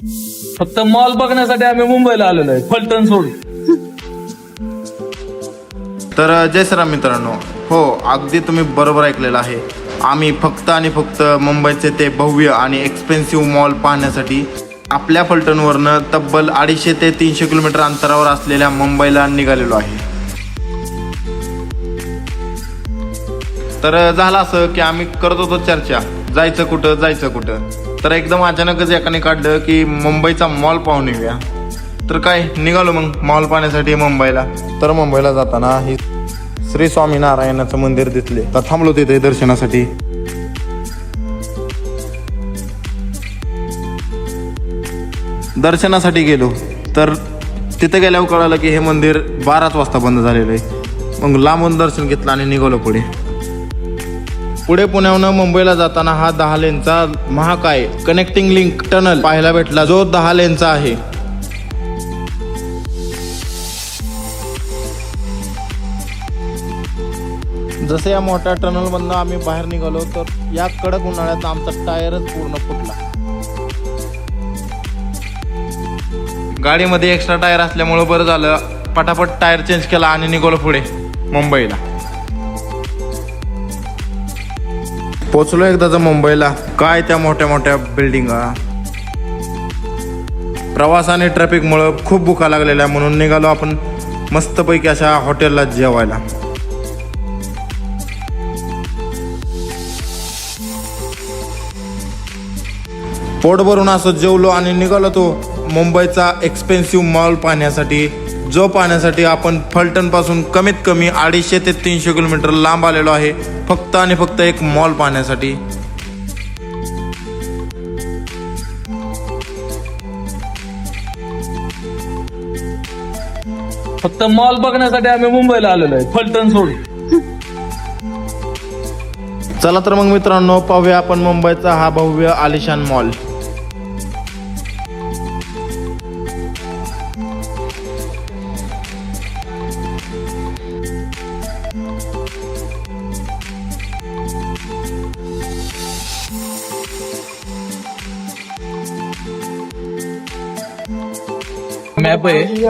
फक्त मॉल बघण्यासाठी आम्ही मुंबईला आलेलो आहे, फलटण सोडून. तर जय श्रीराम मित्रांनो, हो अगदी तुम्ही बरोबर ऐकलेलं आहे. आम्ही फक्त आणि फक्त मुंबईचे ते भव्य आणि एक्सपेन्सिव्ह मॉल पाहण्यासाठी आपल्या फलटणवरनं तब्बल 250 ते 300 किलोमीटर अंतरावर असलेल्या मुंबईला निघालेलो आहे. तर झालं असं की आम्ही करत होतो चर्चा, जायचं कुठं. तर एकदम अचानकच एकाने काढलं की मुंबईचा मॉल पाहून येऊया. तर काय निघालो मग मॉल पाहण्यासाठी मुंबईला. तर मुंबईला जाताना ही श्री स्वामीनारायणाचं मंदिर दिसले, तर थांबलो तिथे दर्शनासाठी. दर्शनासाठी गेलो तर तिथे गेल्यावर कळालं की हे मंदिर 12च वाजता बंद झालेलं आहे. मग लांबून दर्शन घेतलं आणि निघालो पुढे पुण्याहून मुंबईला जाताना हा 10 लेनचा महाकाय कनेक्टिंग लिंक टनल पाहायला भेटला, जो 10 लेनचा आहे. जसे या मोठ्या टनल मधनं आम्ही बाहेर निघालो तर या कडक उन्हाळ्यात आमचा टायरच पूर्ण फुटला. गाडीमध्ये एक्स्ट्रा टायर असल्यामुळे बरं झालं, पटापट टायर चेंज केला आणि निघालो पुढे मुंबईला. पोचलो एकदाच मुंबईला. काय त्या मोठ्या मोठ्या बिल्डिंगा, प्रवास आणि ट्रॅफिकमुळं खूप भुका लागलेल्या, म्हणून निघालो आपण मस्तपैकी अशा हॉटेलला जेवायला. पोट भरून असं जेवलो आणि निघालो तो मुंबईचा एक्सपेन्सिव्ह मॉल पाहण्यासाठी, जो पाहण्यासाठी आपण फलटण पासून कमीत कमी 250 ते 300 किलोमीटर लांब आलेलो आहे, फक्त आणि फक्त एक मॉल पाहण्यासाठी. फक्त मॉल बघण्यासाठी आम्ही मुंबईला आलेलो आहे, फलटण सोडून. चला तर मग मित्रांनो, पाहूया आपण मुंबईचा हा भव्य आलिशान मॉल. मॅप आहे,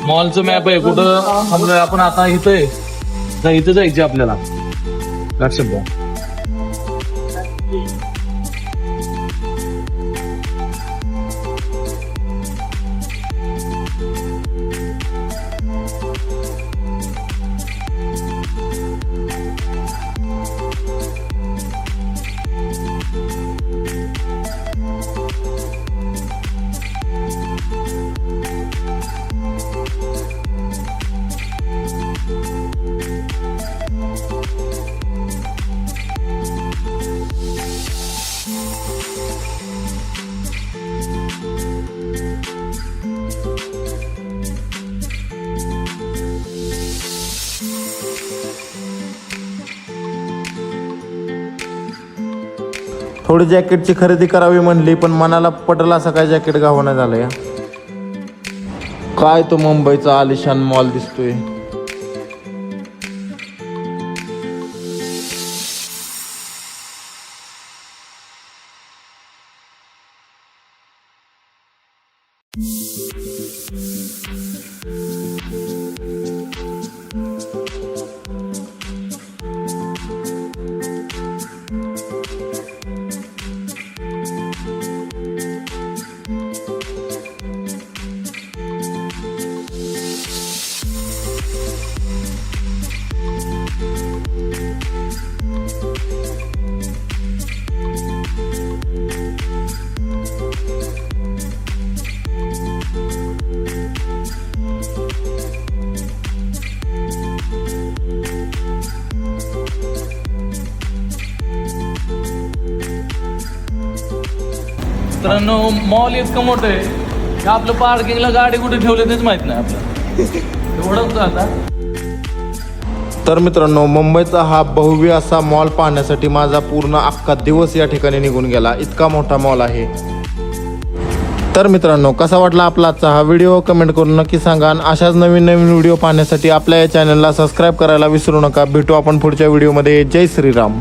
मॉलचं मॅप आहे. कुठं थांबलोय आपण आता? इथं जायचे आपल्याला, लक्षात घ्या. थोडी जॅकेटची खरेदी करावी म्हणली, पण मनाला पटलं असं काय जॅकेट गावना झालंय. काय तो मुंबईचा आलिशान मॉल दिसतोय. मित्रांनो, मॉल इतकं मोठं आहे की आपलं पार्किंगला गाडी कुठे ठेवली तेच माहित नाही आपल्याला. एवढंच आता. तर मित्रांनो, मुंबईचा हा भव्य असा मॉल पाहण्यासाठी माझा पूर्ण अख्खा दिवस या ठिकाणी निघून गेला. इतका मोठा मॉल आहे. तर मित्रांनो, कसा वाटला आपला आजचा हा व्हिडिओ कमेंट करून नक्की सांगा. आणि अशाच नवीन नवीन व्हिडिओ पाहण्यासाठी आपल्या या चॅनलला सबस्क्राईब करायला विसरू नका. भेटू आपण पुढच्या व्हिडिओमध्ये. जय श्रीराम.